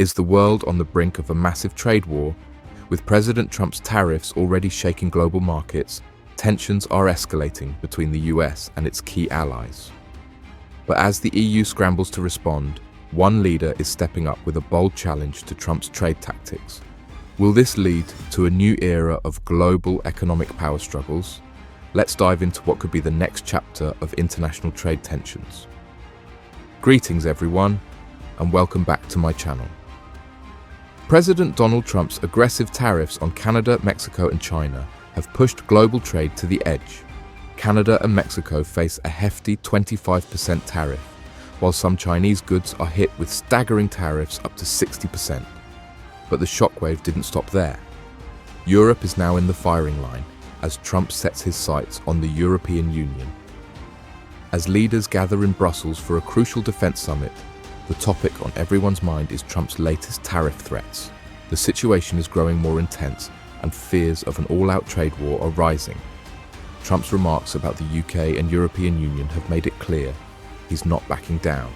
Is the world on the brink of a massive trade war? With President Trump's tariffs already shaking global markets, tensions are escalating between the US and its key allies. But as the EU scrambles to respond, one leader is stepping up with a bold challenge to Trump's trade tactics. Will this lead to a new era of global economic power struggles? Let's dive into what could be the next chapter of international trade tensions. Greetings everyone, and welcome back to my channel. President Donald Trump's aggressive tariffs on Canada, Mexico and China have pushed global trade to the edge. Canada and Mexico face a hefty 25% tariff, while some Chinese goods are hit with staggering tariffs up to 60%. But the shockwave didn't stop there. Europe is now in the firing line as Trump sets his sights on the European Union. As leaders gather in Brussels for a crucial defense summit, the topic on everyone's mind is Trump's latest tariff threats. The situation is growing more intense and fears of an all-out trade war are rising. Trump's remarks about the UK and European Union have made it clear he's not backing down.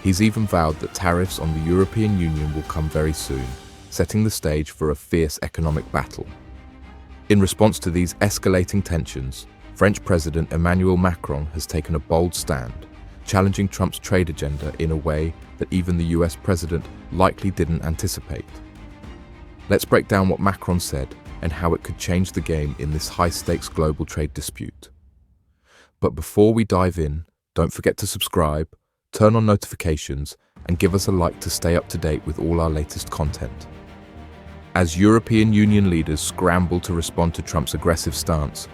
He's even vowed that tariffs on the European Union will come very soon, setting the stage for a fierce economic battle. In response to these escalating tensions, French President Emmanuel Macron has taken a bold stand, challenging Trump's trade agenda in a way that even the US president likely didn't anticipate. Let's break down what Macron said and how it could change the game in this high-stakes global trade dispute. But before we dive in, don't forget to subscribe, turn on notifications, and give us a like to stay up to date with all our latest content. As European Union leaders scramble to respond to Trump's aggressive stance,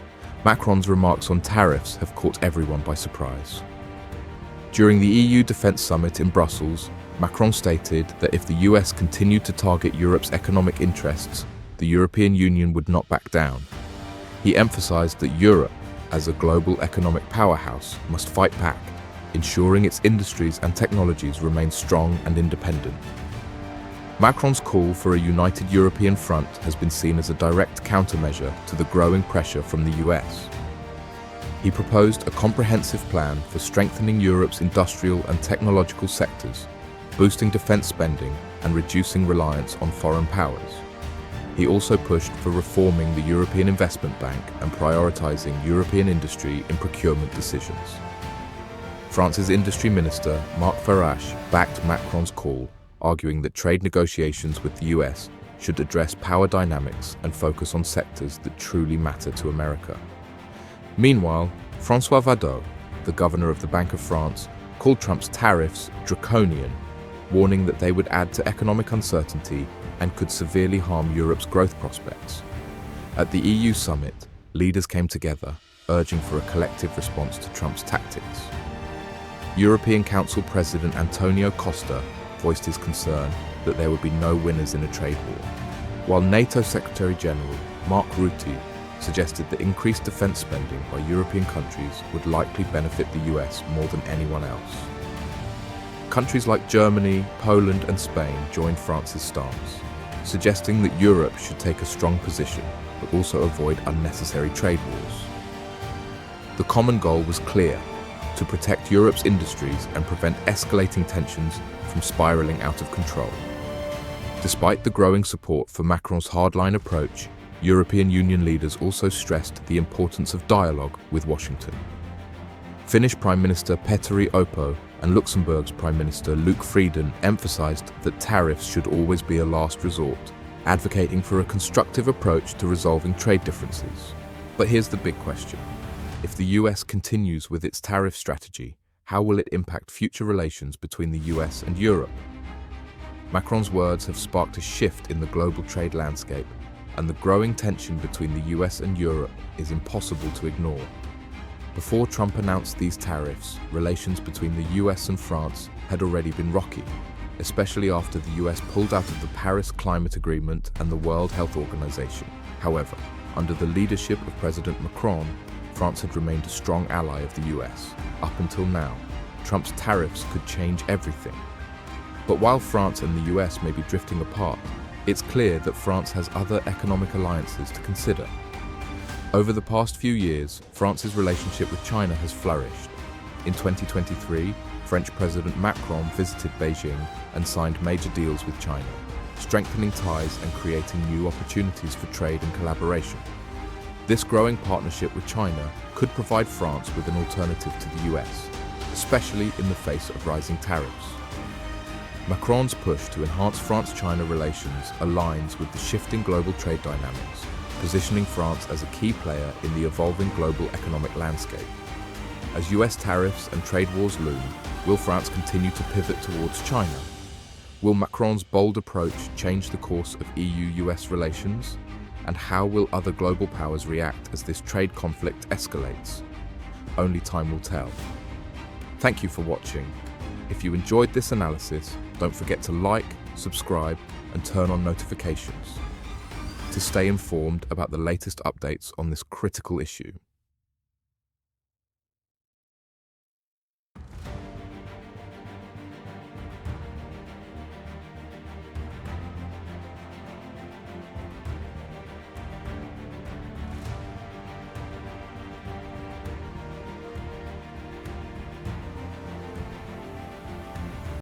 Macron's remarks on tariffs have caught everyone by surprise. During the EU Defense Summit in Brussels, Macron stated that if the US continued to target Europe's economic interests, the European Union would not back down. He emphasized that Europe, as a global economic powerhouse, must fight back, ensuring its industries and technologies remain strong and independent. Macron's call for a united European front has been seen as a direct countermeasure to the growing pressure from the US. He proposed a comprehensive plan for strengthening Europe's industrial and technological sectors, boosting defense spending and reducing reliance on foreign powers. He also pushed for reforming the European Investment Bank and prioritizing European industry in procurement decisions. France's Industry Minister, Marc Farage, backed Macron's call, arguing that trade negotiations with the US should address power dynamics and focus on sectors that truly matter to America. Meanwhile, François Vaudeau, the governor of the Bank of France, called Trump's tariffs draconian, warning that they would add to economic uncertainty and could severely harm Europe's growth prospects. At the EU summit, leaders came together, urging for a collective response to Trump's tactics. European Council President Antonio Costa voiced his concern that there would be no winners in a trade war, while NATO Secretary General Mark Rutte suggested that increased defense spending by European countries would likely benefit the US more than anyone else. Countries like Germany, Poland and Spain joined France's stance, suggesting that Europe should take a strong position but also avoid unnecessary trade wars. The common goal was clear: to protect Europe's industries and prevent escalating tensions from spiraling out of control. Despite the growing support for Macron's hardline approach, European Union leaders also stressed the importance of dialogue with Washington. Finnish Prime Minister Petteri Orpo and Luxembourg's Prime Minister Luc Frieden emphasized that tariffs should always be a last resort, advocating for a constructive approach to resolving trade differences. But here's the big question. If the US continues with its tariff strategy, how will it impact future relations between the US and Europe? Macron's words have sparked a shift in the global trade landscape, and the growing tension between the US and Europe is impossible to ignore. Before Trump announced these tariffs, relations between the US and France had already been rocky, especially after the US pulled out of the Paris Climate Agreement and the World Health Organization. However, under the leadership of President Macron, France had remained a strong ally of the US. Up until now, Trump's tariffs could change everything. But while France and the US may be drifting apart, it's clear that France has other economic alliances to consider. Over the past few years, France's relationship with China has flourished. In 2023, French President Macron visited Beijing and signed major deals with China, strengthening ties and creating new opportunities for trade and collaboration. This growing partnership with China could provide France with an alternative to the US, especially in the face of rising tariffs. Macron's push to enhance France-China relations aligns with the shifting global trade dynamics, positioning France as a key player in the evolving global economic landscape. As US tariffs and trade wars loom, will France continue to pivot towards China? Will Macron's bold approach change the course of EU-US relations? And how will other global powers react as this trade conflict escalates? Only time will tell. Thank you for watching. If you enjoyed this analysis, don't forget to like, subscribe, and turn on notifications to stay informed about the latest updates on this critical issue.